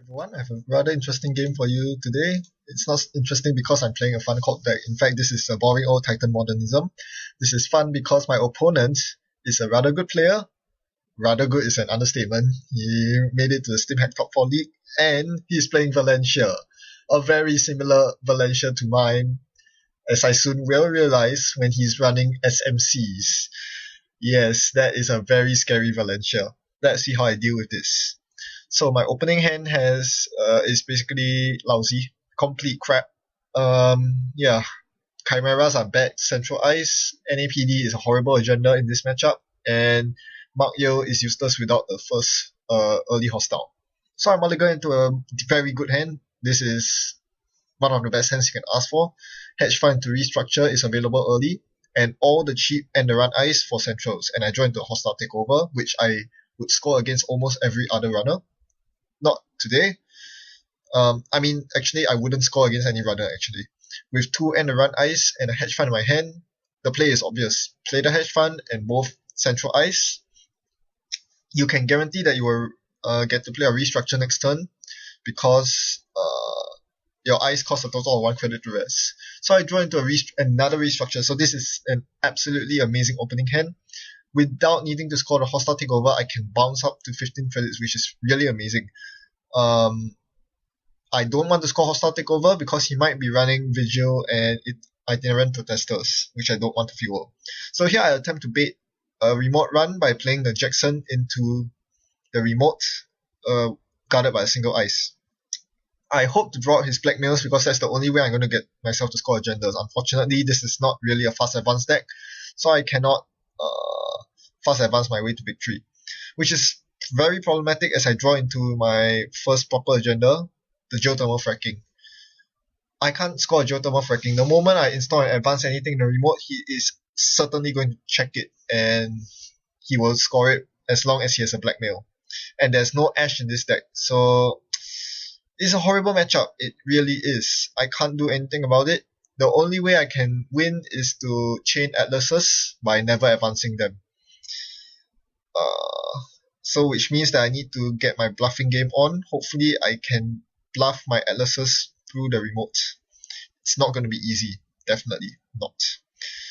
Everyone, I have a rather interesting game for you today. It's not interesting because I'm playing a fun card deck. In fact, this is a boring old Titan Modernism. This is fun because my opponent is a rather good player. Rather good is an understatement. He made it to the Steam Hack Top 4 League, and he's playing Valencia. A very similar Valencia to mine, as I soon will realize when he's running SMCs. Yes, that is a very scary Valencia. Let's see how I deal with this. So my opening hand is basically lousy, complete crap. Yeah, Chimeras are bad central ice. NAPD is a horrible agenda in this matchup, and Mark Yeo is useless without the first early hostile. So I mulligan into a very good hand. This is one of the best hands you can ask for. Hedge Fund to restructure is available early, and all the cheap and the run ice for centrals. And I draw into a hostile takeover, which I would score against almost every other runner. Not today. Actually, I wouldn't score against any runner, actually. With 2 and a run ice and a hedge fund in my hand, the play is obvious. Play the hedge fund and both central ice. You can guarantee that you will get to play a restructure next turn because your ice costs a total of 1 credit to rest. So I draw into another restructure. So this is an absolutely amazing opening hand. Without needing to score the hostile takeover, I can bounce up to 15 credits, which is really amazing. I don't want to score hostile takeover because he might be running Vigil and Itinerant Protesters, which I don't want to fuel. So here I attempt to bait a remote run by playing the Jackson into the remote, guarded by a single ice. I hope to draw out his blackmails because that's the only way I'm going to get myself to score agendas. Unfortunately, this is not really a fast advance deck, so I cannot fast advance my way to victory, which is very problematic as I draw into my first proper agenda, the geothermal fracking. I can't score a geothermal fracking. The moment I install and advance anything in the remote, he is certainly going to check it and he will score it as long as he has a blackmail. And there's no Ash in this deck, so it's a horrible matchup. It really is. I can't do anything about it. The only way I can win is to chain Atlases by never advancing them. So which means that I need to get my bluffing game on. Hopefully I can bluff my Atlases through the remote. It's not going to be easy. Definitely not.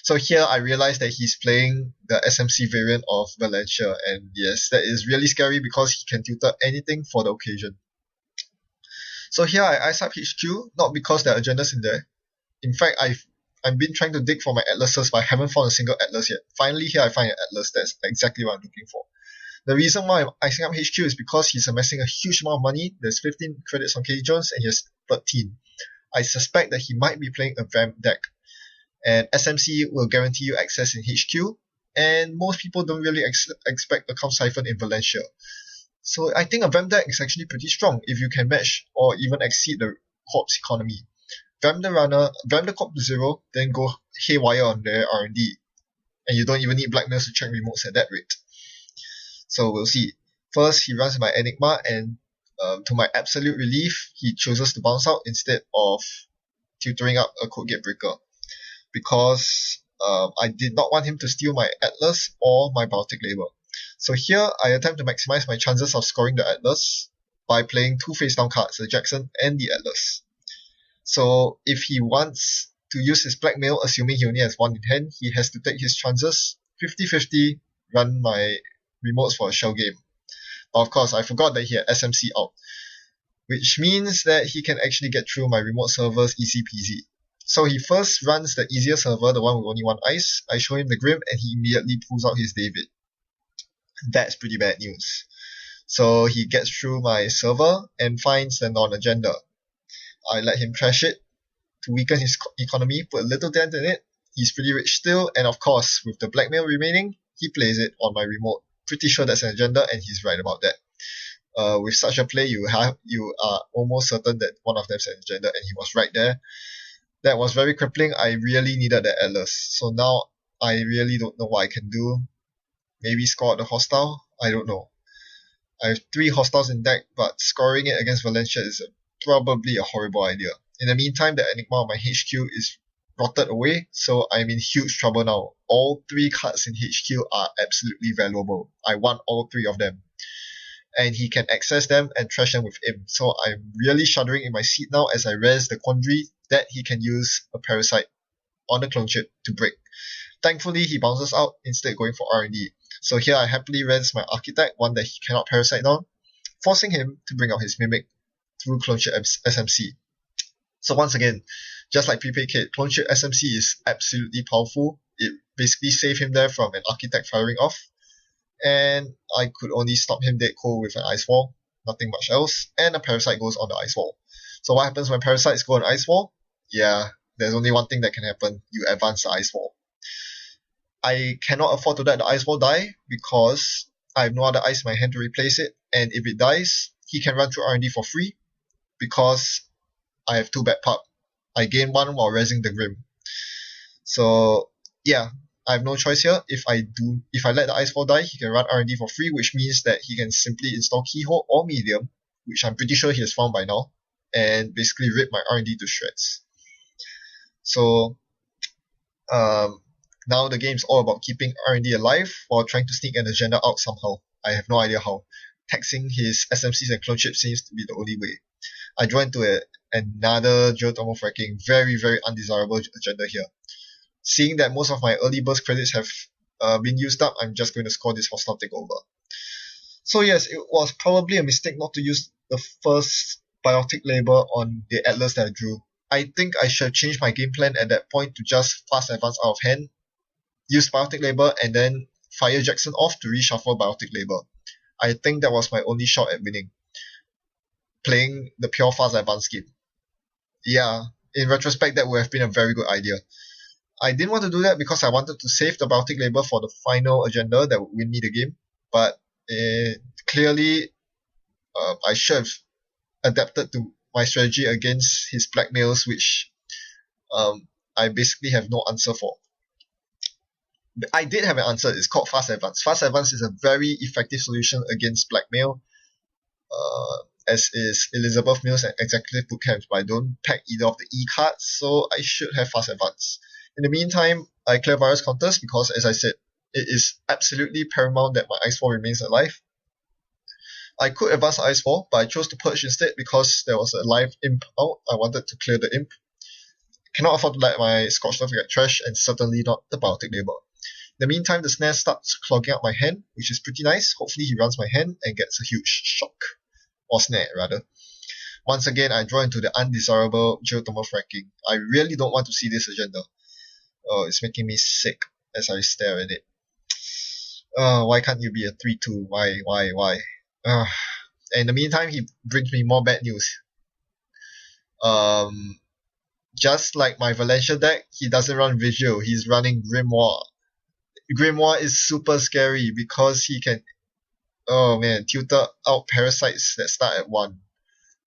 So here I realize that he's playing the SMC variant of Valencia, and yes, that is really scary because he can tutor anything for the occasion. So here I ice up HQ, not because there are agendas in there. In fact, I've been trying to dig for my Atlases, but I haven't found a single Atlas yet. Finally here I find an Atlas. That's exactly what I'm looking for. The reason why I'm icing up HQ is because he's amassing a huge amount of money. There's 15 credits on K. Jones and he has 13. I suspect that he might be playing a Vamp deck. And SMC will guarantee you access in HQ. And most people don't really expect a Count Siphon in Valencia. So I think a Vamp deck is actually pretty strong if you can match or even exceed the Corpse economy. Vamp the Corp to 0, then go haywire on their R&D. And you don't even need blackmails to check remotes at that rate. So we'll see. First, he runs my Enigma, and to my absolute relief, he chooses to bounce out instead of tutoring up a Code Gate Breaker. Because I did not want him to steal my Atlas or my Baltic Label. So here, I attempt to maximize my chances of scoring the Atlas by playing 2 face-down cards, the Jackson and the Atlas. So if he wants to use his blackmail, assuming he only has 1 in hand, he has to take his chances 50-50, run my remotes for a shell game. But of course, I forgot that he had SMC out, which means that he can actually get through my remote servers easy peasy. So he first runs the easier server, the one with only 1 ice. I show him the Grim and he immediately pulls out his David. That's pretty bad news. So he gets through my server and finds the non-agenda. I let him trash it to weaken his economy, put a little dent in it. He's pretty rich still, and of course, with the blackmail remaining, he plays it on my remote. Pretty sure that's an agenda, and he's right about that. With such a play, you are almost certain that one of them is an agenda, and he was right there. That was very crippling. I really needed that Atlas. So now I really don't know what I can do. Maybe score out the hostile? I don't know. I have 3 hostiles in deck, but scoring it against Valencia is probably a horrible idea. In the meantime, the Enigma of my HQ is rotted away, so I'm in huge trouble now. All 3 cards in HQ are absolutely valuable. I want all 3 of them. and he can access them and trash them with imp. So I'm really shuddering in my seat now as I res the quandary that he can use a parasite on the clone chip to break. Thankfully, he bounces out instead going for R&D. So here I happily res my architect, one that he cannot parasite down, forcing him to bring out his mimic through clone chip SMC. So once again, just like prepaid kit, clone chip SMC is absolutely powerful. It basically saved him there from an architect firing off, and I could only stop him dead cold with an ice wall, nothing much else, and a parasite goes on the ice wall. So what happens when parasites go on ice wall? Yeah, there's only one thing that can happen. You advance the ice wall. I cannot afford to let the ice wall die because I have no other ice in my hand to replace it, and if it dies, he can run through R&D for free because I have 2 bad pup. I gain 1 while resing the Grim. So yeah, I have no choice here. If I let the Icefall die, he can run R&D for free, which means that he can simply install Keyhole or Medium, which I'm pretty sure he has found by now, and basically rip my R&D to shreds. So now the game is all about keeping R&D alive while trying to sneak an agenda out somehow. I have no idea how. Taxing his SMCs and clone chips seems to be the only way. I draw into another geothermal fracking, very, very undesirable agenda here. Seeing that most of my early burst credits have been used up, I'm just going to score this hostile takeover. So yes, it was probably a mistake not to use the first biotic labor on the Atlas that I drew. I think I should have changed my game plan at that point to just fast advance out of hand, use biotic labor, and then fire Jackson off to reshuffle biotic labor. I think that was my only shot at winning, playing the pure fast advance game. Yeah, in retrospect, that would have been a very good idea. I didn't want to do that because I wanted to save the biotic labor for the final agenda that would win me the game, but clearly I should have adapted to my strategy against his blackmails, which I basically have no answer for. I did have an answer. It's called Fast Advance. Fast Advance is a very effective solution against blackmail, as is Elizabeth Mills and Executive Bootcamps, but I don't pack either of the E cards, so I should have Fast Advance. In the meantime, I clear virus counters because, as I said, it is absolutely paramount that my Icefall remains alive. I could advance the Icefall, but I chose to purge instead because there was a live imp out. I wanted to clear the imp. Cannot afford to let my Scorched Earth get trash, and certainly not the biotic labor. In the meantime, the snare starts clogging up my hand, which is pretty nice. Hopefully he runs my hand and gets a huge shock. Or snare, rather. Once again, I draw into the undesirable geothermal fracking. I really don't want to see this agenda. Oh, it's making me sick as I stare at it. Why can't you be a 3-2? Why? And in the meantime, he brings me more bad news. Just like my Valencia deck, he doesn't run Vigil. He's running Grimoire. Grimoire is super scary because he can, tutor out parasites that start at 1.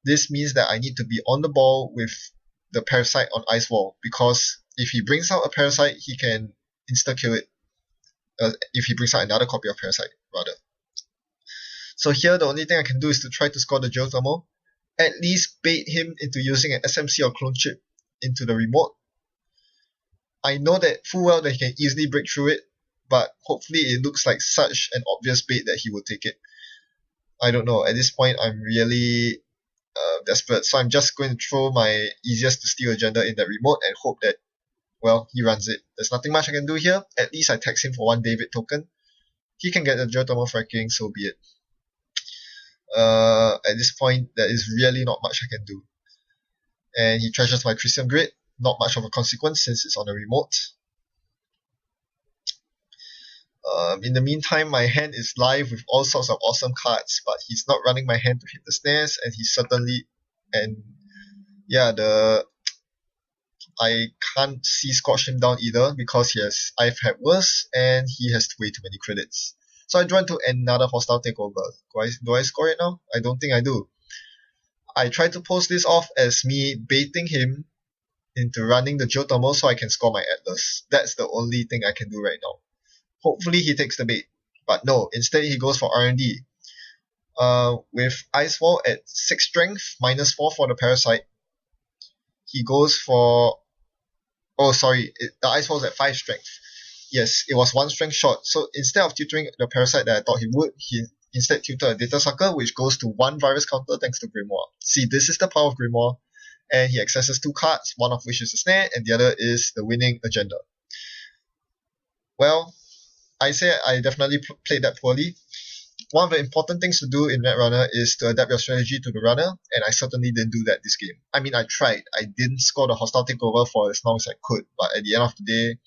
This means that I need to be on the ball with the parasite on Ice Wall, because if he brings out a parasite, he can insta-kill it. If he brings out another copy of parasite, rather. So here, the only thing I can do is to try to score the geothermal, at least bait him into using an SMC or clone chip into the remote. I know that full well that he can easily break through it, but hopefully it looks like such an obvious bait that he will take it. I don't know. At this point, I'm really desperate. So I'm just going to throw my easiest to steal agenda in that remote and hope that, well, he runs it. There's nothing much I can do here. At least I tax him for 1 David token. He can get the geothermal fracking, so be it. At this point, there is really not much I can do. And he treasures my Crisium Grid. Not much of a consequence since it's on a remote. In the meantime, my hand is live with all sorts of awesome cards, but he's not running my hand to hit the snares, and I can't see Scorch him down either because I've had worse, and he has way too many credits. So I draw into another hostile takeover. Do I score it now? I don't think I do. I try to post this off as me baiting him into running the geothermal so I can score my Atlas. That's the only thing I can do right now. Hopefully he takes the bait. But no, instead he goes for R&D. With Icefall at 6 strength, -4 for the parasite. He goes for... the Icefall is at 5 strength. Yes, it was 1 strength short. So instead of tutoring the parasite that I thought he would, he instead tilted a data sucker, which goes to 1 virus counter thanks to Grimoire. See, this is the power of Grimoire, and he accesses 2 cards, one of which is a snare, and the other is the winning agenda. Well, I say I definitely played that poorly. One of the important things to do in Netrunner is to adapt your strategy to the runner, and I certainly didn't do that this game. I mean, I tried. I didn't score the hostile takeover for as long as I could, but at the end of the day,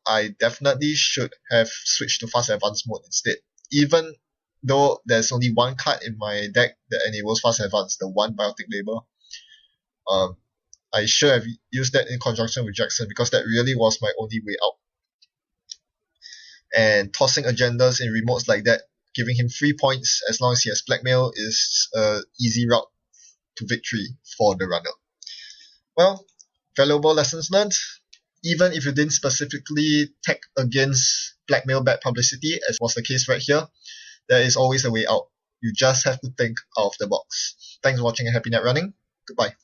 I definitely should have switched to fast advance mode instead. Even though there's only 1 card in my deck that enables fast advance, the 1 biotic label, I should have used that in conjunction with Jackson because that really was my only way out. And tossing agendas in remotes like that, giving him 3 points as long as he has blackmail, is an easy route to victory for the runner. Well, valuable lessons learned. Even if you didn't specifically tag against blackmail bad publicity, as was the case right here, there is always a way out. You just have to think out of the box. Thanks for watching and happy net running. Goodbye.